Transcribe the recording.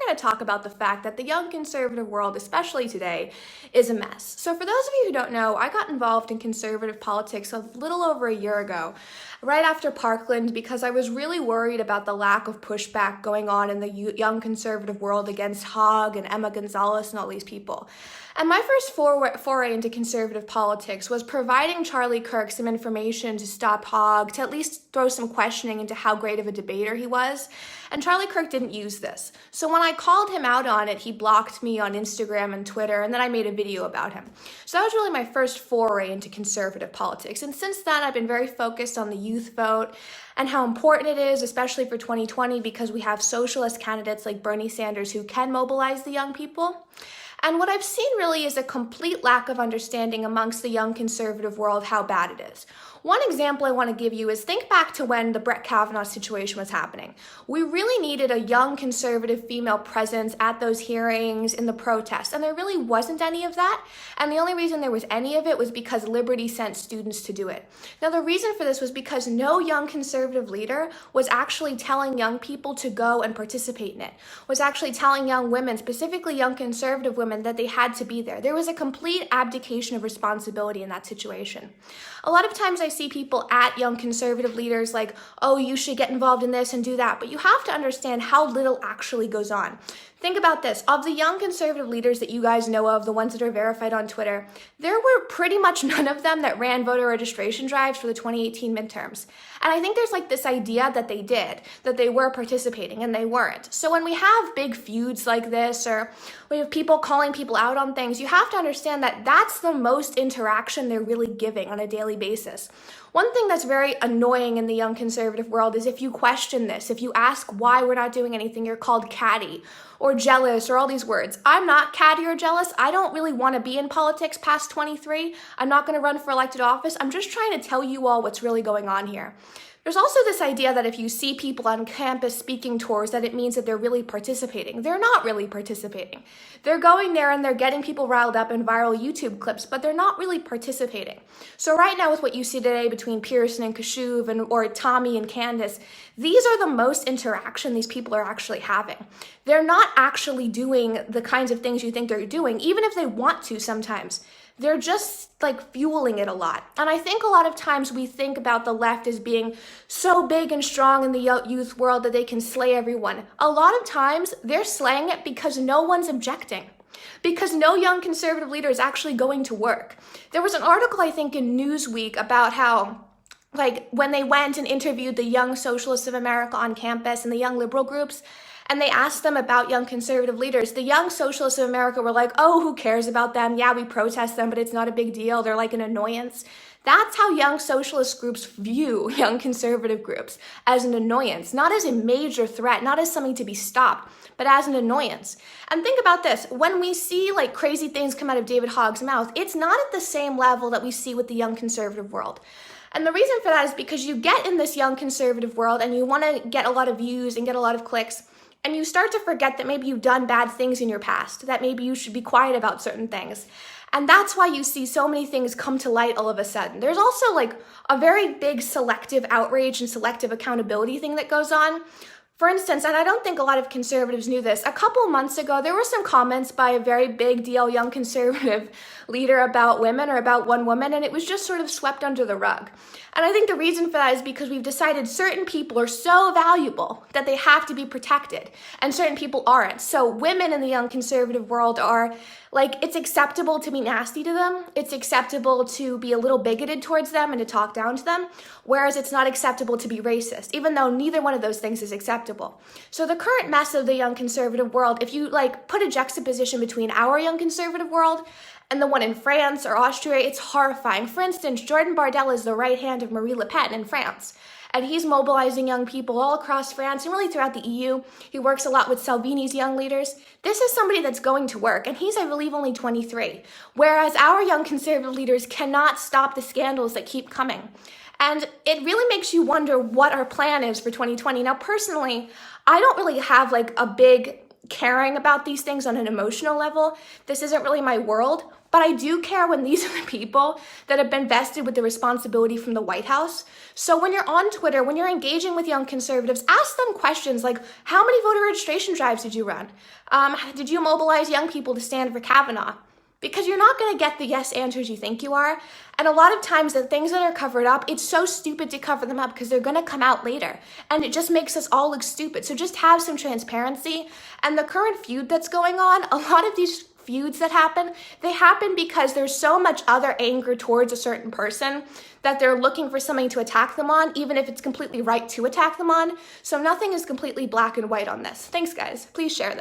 going to talk about the fact that the young conservative world, especially today, is a mess. So for those of you who don't know, I got involved in conservative politics a little over a year ago, right after Parkland, because I was really worried about the lack of pushback going on in the young conservative world against Hogg and Emma Gonzalez and all these people. And my first foray into conservative politics was providing Charlie Kirk some information to stop Hogg, to at least throw some questioning into how great of a debater he was. And Charlie Kirk didn't use this. So when I called him out on it, he blocked me on Instagram and Twitter, and then I made a video about him. So that was really my first foray into conservative politics. And since then, I've been very focused on the youth vote and how important it is, especially for 2020, because we have socialist candidates like Bernie Sanders who can mobilize the young people. And what I've seen really is a complete lack of understanding amongst the young conservative world how bad it is. One example I want to give you is think back to when the Brett Kavanaugh situation was happening. We really needed a young conservative female presence at those hearings, in the protests, and there really wasn't any of that. And the only reason there was any of it was because Liberty sent students to do it. Now, the reason for this was because no young conservative leader was actually telling young people to go and participate in it, was actually telling young women, specifically young conservative women, that they had to be there. There was a complete abdication of responsibility in that situation. A lot of times I see people at young conservative leaders like, oh, you should get involved in this and do that. But you have to understand how little actually goes on. Think about this. Of the young conservative leaders that you guys know of, the ones that are verified on Twitter, there were pretty much none of them that ran voter registration drives for the 2018 midterms. And I think there's like this idea that they did, that they were participating, and they weren't. So when we have big feuds like this, or we have people calling people out on things, you have to understand that that's the most interaction they're really giving on a daily basis. One thing that's very annoying in the young conservative world is if you question this, if you ask why we're not doing anything, you're called catty or jealous or all these words. I'm not catty or jealous. I don't really want to be in politics past 23. I'm not going to run for elected office. I'm just trying to tell you all what's really going on here. There's also this idea that if you see people on campus speaking tours, that it means that they're really participating. They're not really participating. They're going there and they're getting people riled up in viral YouTube clips, but they're not really participating. So right now with what you see today between Pearson and Kashuv or Tommy and Candace, these are the most interaction these people are actually having. They're not actually doing the kinds of things you think they're doing, even if they want to sometimes. They're just like fueling it a lot. And I think a lot of times we think about the left as being so big and strong in the youth world that they can slay everyone. A lot of times they're slaying it because no one's objecting, because no young conservative leader is actually going to work. There was an article, I think, in Newsweek about how when they went and interviewed the young socialists of America on campus and the young liberal groups, and they asked them about young conservative leaders, the young socialists of America were like, oh, who cares about them? Yeah, we protest them, but it's not a big deal. They're like an annoyance. That's how young socialist groups view young conservative groups, as an annoyance, not as a major threat, not as something to be stopped, but as an annoyance. And think about this. When we see like crazy things come out of David Hogg's mouth, it's not at the same level that we see with the young conservative world. And the reason for that is because you get in this young conservative world and you want to get a lot of views and get a lot of clicks, and you start to forget that maybe you've done bad things in your past, that maybe you should be quiet about certain things. And that's why you see so many things come to light all of a sudden. There's also like a very big selective outrage and selective accountability thing that goes on. For instance, and I don't think a lot of conservatives knew this, a couple months ago, there were some comments by a very big deal young conservative leader about women or about one woman, and it was just sort of swept under the rug. And I think the reason for that is because we've decided certain people are so valuable that they have to be protected, and certain people aren't. So women in the young conservative world are like, it's acceptable to be nasty to them. It's acceptable to be a little bigoted towards them and to talk down to them, whereas it's not acceptable to be racist, even though neither one of those things is acceptable. So the current mess of the young conservative world, if you like put a juxtaposition between our young conservative world and the one in France or Austria, it's horrifying. For instance, Jordan Bardella is the right hand of Marie Le Pen in France. And he's mobilizing young people all across France and really throughout the EU. He works a lot with Salvini's young leaders. This is somebody that's going to work, and he's, I believe, only 23. Whereas our young conservative leaders cannot stop the scandals that keep coming. And it really makes you wonder what our plan is for 2020. Now, personally, I don't really have like a big caring about these things on an emotional level. This isn't really my world. But I do care when these are the people that have been vested with the responsibility from the White House. So when you're on Twitter, when you're engaging with young conservatives, ask them questions like, how many voter registration drives did you run? Did you mobilize young people to stand for Kavanaugh? Because you're not going to get the yes answers you think you are. And a lot of times the things that are covered up, it's so stupid to cover them up because they're going to come out later. And it just makes us all look stupid. So just have some transparency. And the current feud that's going on, a lot of these feuds that happen, they happen because there's so much other anger towards a certain person that they're looking for something to attack them on, even if it's completely right to attack them on. So nothing is completely black and white on this. Thanks, guys. Please share this.